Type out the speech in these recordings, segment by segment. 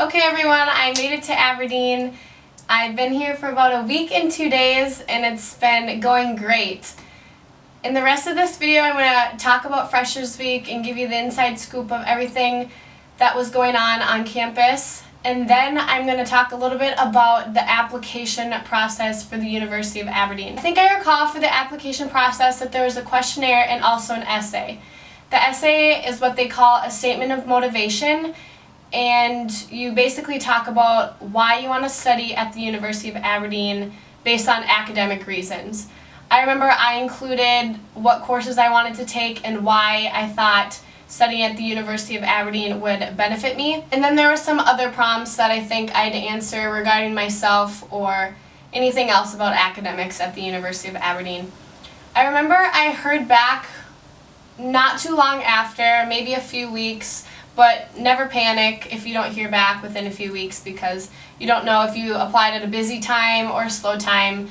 Okay everyone, I made it to Aberdeen. I've been here for about a week and 2 days and it's been going great. In the rest of this video I'm going to talk about Freshers Week and give you the inside scoop of everything that was going on campus. And then I'm going to talk a little bit about the application process for the University of Aberdeen. I think I recall for the application process that there was a questionnaire and also an essay. The essay is what they call a statement of motivation, and you basically talk about why you want to study at the University of Aberdeen based on academic reasons. I remember I included what courses I wanted to take and why I thought studying at the University of Aberdeen would benefit me. And then there were some other prompts that I think I had to answer regarding myself or anything else about academics at the University of Aberdeen. I remember I heard back not too long after, maybe a few weeks, but never panic if you don't hear back within a few weeks because you don't know if you applied at a busy time or a slow time,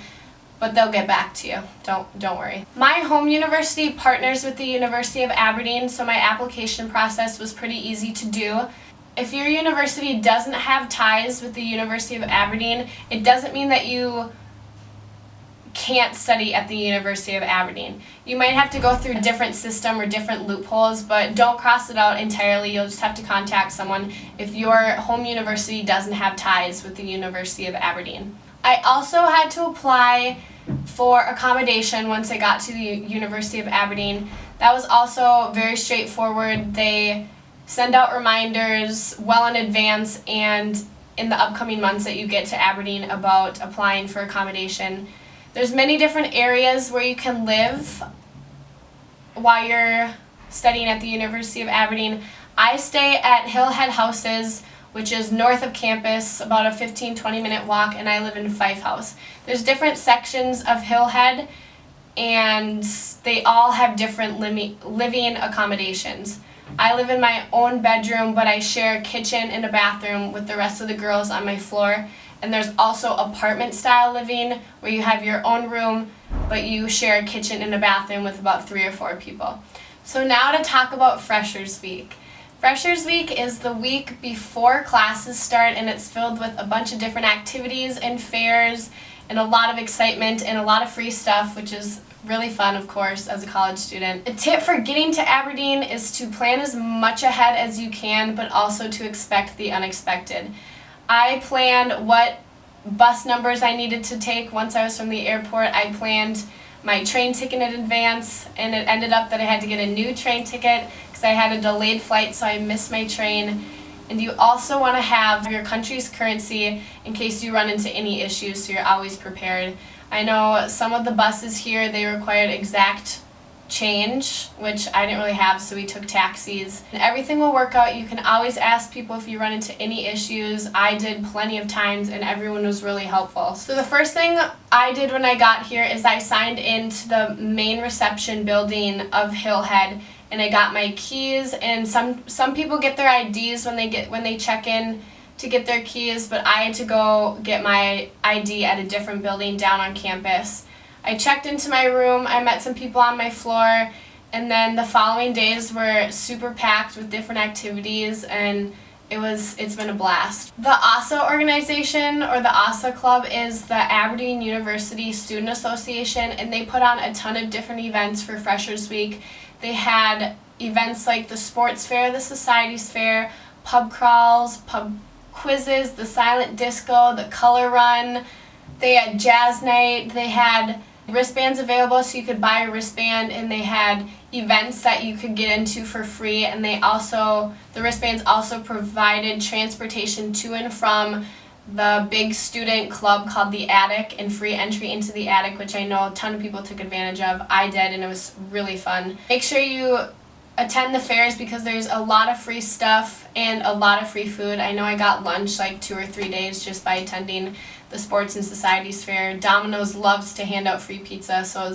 but they'll get back to you. Don't worry. My home university partners with the University of Aberdeen, so my application process was pretty easy to do. If your university doesn't have ties with the University of Aberdeen, it doesn't mean that you can't study at the University of Aberdeen. You might have to go through a different system or different loopholes, but don't cross it out entirely. You'll just have to contact someone if your home university doesn't have ties with the University of Aberdeen. I also had to apply for accommodation once I got to the University of Aberdeen. That was also very straightforward. They send out reminders well in advance and in the upcoming months that you get to Aberdeen about applying for accommodation. There's many different areas where you can live while you're studying at the University of Aberdeen. I stay at Hillhead Houses, which is north of campus, about a 15-20 minute walk, and I live in Fife House. There's different sections of Hillhead, and they all have different living accommodations. I live in my own bedroom, but I share a kitchen and a bathroom with the rest of the girls on my floor. And there's also apartment-style living where you have your own room, but you share a kitchen and a bathroom with about 3 or 4 people. So now to talk about Freshers Week. Freshers Week is the week before classes start, and it's filled with a bunch of different activities and fairs and a lot of excitement and a lot of free stuff, which is really fun, of course, as a college student. A tip for getting to Aberdeen is to plan as much ahead as you can, but also to expect the unexpected. I planned what bus numbers I needed to take once I was from the airport. I planned my train ticket in advance, and it ended up that I had to get a new train ticket because I had a delayed flight, so I missed my train. And you also want to have your country's currency in case you run into any issues, so you're always prepared. I know some of the buses here, they required exact change, which I didn't really have, so we took taxis. And everything will work out. You can always ask people if you run into any issues. I did plenty of times and everyone was really helpful. So the first thing I did when I got here is I signed into the main reception building of Hillhead, and I got my keys. And some people get their IDs when they check in to get their keys, but I had to go get my ID at a different building down on campus. I checked into my room, I met some people on my floor, and then the following days were super packed with different activities, and it's been a blast. The ASA organization, or the ASA Club, is the Aberdeen University Student Association, and they put on a ton of different events for Freshers Week. They had events like the sports fair, the societies fair, pub crawls, pub quizzes, the silent disco, the color run. They had jazz night. They had wristbands available so you could buy a wristband, and they had events that you could get into for free, and the wristbands also provided transportation to and from the big student club called the Attic, and free entry into the Attic, which I know a ton of people took advantage of. I did, and it was really fun. Make sure you attend the fairs because there's a lot of free stuff and a lot of free food. I know I got lunch like 2 or 3 days just by attending the Sports and Societies Fair. Domino's loves to hand out free pizza, so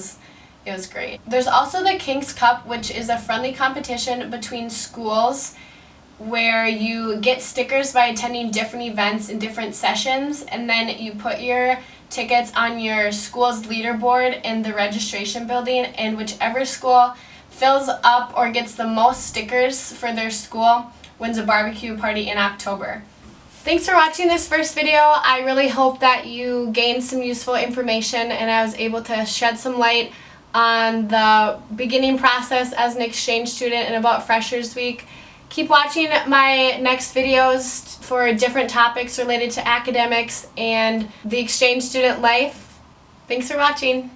it was great. There's also the King's Cup, which is a friendly competition between schools where you get stickers by attending different events and different sessions, and then you put your tickets on your school's leaderboard in the registration building, and whichever school fills up or gets the most stickers for their school wins a barbecue party in October. Thanks for watching this first video. I really hope that you gained some useful information and I was able to shed some light on the beginning process as an exchange student and about Freshers Week. Keep watching my next videos for different topics related to academics and the exchange student life. Thanks for watching.